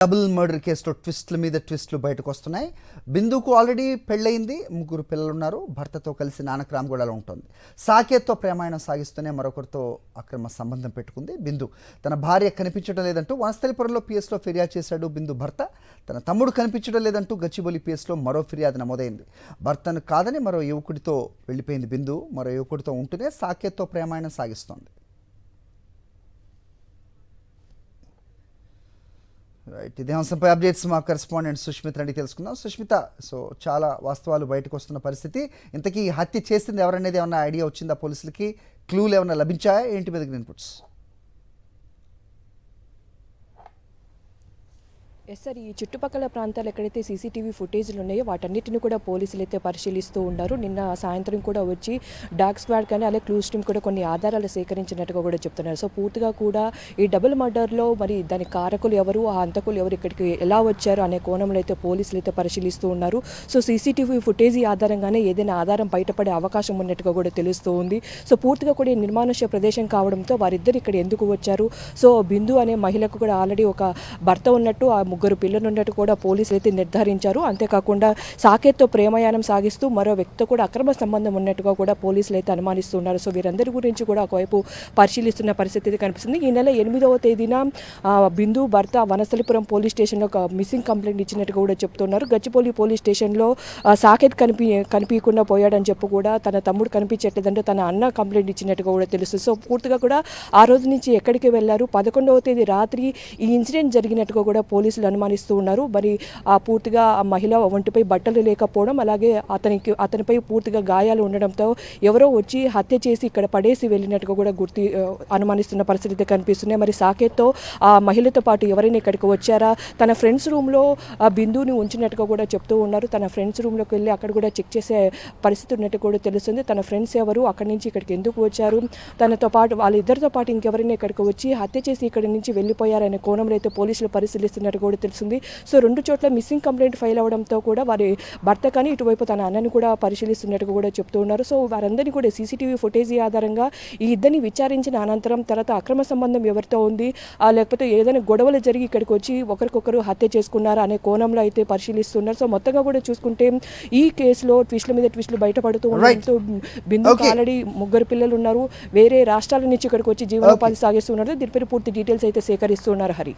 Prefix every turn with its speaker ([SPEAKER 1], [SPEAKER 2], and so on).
[SPEAKER 1] Double murder కేసులో ట్విస్ట్ల మీద ట్విస్ట్లు బయటకు వస్తున్నాయి. బిందుకు ఆల్రెడీ పెళ్ళయింది, 3 పిల్లలు ఉన్నారు. భర్తతో కలిసి నానక్రామ్గూడలో ఉంటుంది. సాకేత్తో ప్రేమాయణం సాగిస్తూనే మరొకరితో అక్రమ సంబంధం పెట్టుకుంది బిందు. తన భార్య కనిపించడం లేదంటూ వనస్థలిపురంలో పిఎస్లో ఫిర్యాదు చేశాడు బిందు భర్త. తన తమ్ముడు కనిపించడం లేదంటూ గచ్చిబౌలి పిఎస్లో మరో ఫిర్యాదు నమోదైంది. భర్తను కాదని మరో యువకుడితో వెళ్ళిపోయింది బిందు. మరో యువకుడితో ఉంటూనే సాకేత్తో ప్రేమాయణం సాగిస్తోంది. రైట్, ఇదే అంశంపై అప్డేట్స్ మా కరెస్పాండెంట్ సుష్మిత రెడ్డి తెలుసుకుందాం. సుష్మిత, సో చాలా వాస్తవాలు బయటకు వస్తున్న పరిస్థితి. ఇంతకీ హత్య చేసింది ఎవరనేది ఏమన్నా ఐడియా వచ్చిందా? పోలీసులకి క్లూలు ఏమన్నా లభించాయా? ఏంటి మీదకి ఇన్పుట్స్?
[SPEAKER 2] ఎస్ సార్, ఈ చుట్టుపక్కల ప్రాంతాలు ఎక్కడైతే సీసీటీవీ ఫుటేజ్లు ఉన్నాయో వాటన్నిటిని కూడా పోలీసులు అయితే పరిశీలిస్తూ ఉన్నారు. నిన్న సాయంత్రం కూడా వచ్చి డాగ్ స్క్వాడ్ కానీ అలాగే క్లూస్ టీమ్ కూడా కొన్ని ఆధారాలు సేకరించినట్టుగా కూడా చెప్తున్నారు. సో పూర్తిగా కూడా ఈ డబుల్ మర్డర్లో మరి దాని కారకులు ఎవరు, ఆ హంతకులు ఎవరు, ఇక్కడికి ఎలా వచ్చారు అనే కోణంలో అయితే పోలీసులు అయితే పరిశీలిస్తూ ఉన్నారు. సో సీసీటీవీ ఫుటేజ్ ఆధారంగానే ఏదైనా ఆధారం బయటపడే అవకాశం ఉన్నట్టుగా కూడా తెలుస్తూ ఉంది. సో పూర్తిగా కూడా నిర్మానుష్య ప్రదేశం కావడంతో వారిద్దరు ఇక్కడ ఎందుకు వచ్చారు, సో బిందు అనే మహిళకు కూడా ఆల్రెడీ ఒక భర్త ఉన్నట్టు, ఆ 3 పిల్లలు ఉన్నట్టు కూడా పోలీసులు అయితే నిర్ధారించారు. అంతేకాకుండా సాకేత్తో ప్రేమయానం సాగిస్తూ మరో వ్యక్తితో కూడా అక్రమ సంబంధం ఉన్నట్టుగా కూడా పోలీసులు అయితే అనుమానిస్తున్నారు. సో వీరందరి గురించి కూడా ఒకవైపు పరిశీలిస్తున్న పరిస్థితి కనిపిస్తుంది. ఈ నెల 8వ తేదీన బిందు భర్త వనస్థలిపురం పోలీస్ స్టేషన్లో ఒక మిస్సింగ్ కంప్లైంట్ ఇచ్చినట్టుగా కూడా చెప్తున్నారు. గచ్చిబౌలి పోలీస్ స్టేషన్లో సాకేత్ కనిపించకుండా పోయాడని చెప్పి కూడా తన తమ్ముడు కనిపించట్లేదంటే తన అన్న కంప్లైంట్ ఇచ్చినట్టుగా కూడా తెలుస్తుంది. సో పూర్తిగా కూడా ఆ రోజు నుంచి ఎక్కడికి వెళ్లారు, 11వ తేదీ రాత్రి ఈ ఇన్సిడెంట్ జరిగినట్టుగా కూడా పోలీసులు అనుమానిస్తూ ఉన్నారు. మరి పూర్తిగా ఆ మహిళ ఒంటిపై బట్టలు లేకపోవడం, అలాగే అతనిపై పూర్తిగా గాయాలు ఉండడంతో ఎవరో వచ్చి హత్య చేసి ఇక్కడ పడేసి వెళ్ళినట్టుగా కూడా అనుమానిస్తున్న పరిస్థితి కనిపిస్తున్నాయి. మరి సాకేత్తో ఆ మహిళతో పాటు ఎవరైనా ఇక్కడికి వచ్చారా, తన ఫ్రెండ్స్ రూమ్లో ఆ బిందుని ఉంచినట్టుగా కూడా చెప్తూ ఉన్నారు. తన ఫ్రెండ్స్ రూమ్లోకి వెళ్ళి అక్కడ కూడా చెక్ చేసే పరిస్థితి ఉన్నట్టు కూడా తెలుస్తుంది. తన ఫ్రెండ్స్ ఎవరు, అక్కడి నుంచి ఇక్కడికి ఎందుకు వచ్చారు, తనతో పాటు వాళ్ళిద్దరితో పాటు ఇంకెవరైనా ఇక్కడికి వచ్చి హత్య చేసి ఇక్కడి నుంచి వెళ్ళిపోయారనే కోణంలో అయితే పోలీసులు పరిశీలిస్తున్నట్టు కూడా తెలుస్తుంది. సో 2 చోట్ల మిస్సింగ్ కంప్లైంట్ ఫైల్ అవడంతో కూడా వారి భర్త కానీ ఇటువైపు తన అన్నని కూడా పరిశీలిస్తున్నట్టుగా కూడా చెప్తూ ఉన్నారు. సో వారందరినీ కూడా సీసీటీవీ ఫుటేజ్ ఆధారంగా ఈ ఇద్దరిని విచారించిన అనంతరం తర్వాత అక్రమ సంబంధం ఎవరితో ఉంది, లేకపోతే ఏదైనా గొడవలు జరిగి ఇక్కడికి వచ్చి ఒకరికొకరు హత్య చేసుకున్నారా అనే కోణంలో అయితే పరిశీలిస్తున్నారు. సో మొత్తంగా కూడా చూసుకుంటే ఈ కేసులో ట్విస్ట్ల మీద ట్విస్టులు బయటపడుతూ ఉండడంతో బిందుకు ఆల్రెడీ 3 పిల్లలు ఉన్నారు. వేరే రాష్ట్రాల నుంచి ఇక్కడికి వచ్చి జీవనోపాధి సాగిస్తున్నారు. దీనిపై పూర్తి డీటెయిల్స్ అయితే సేకరిస్తున్నారు. హరి.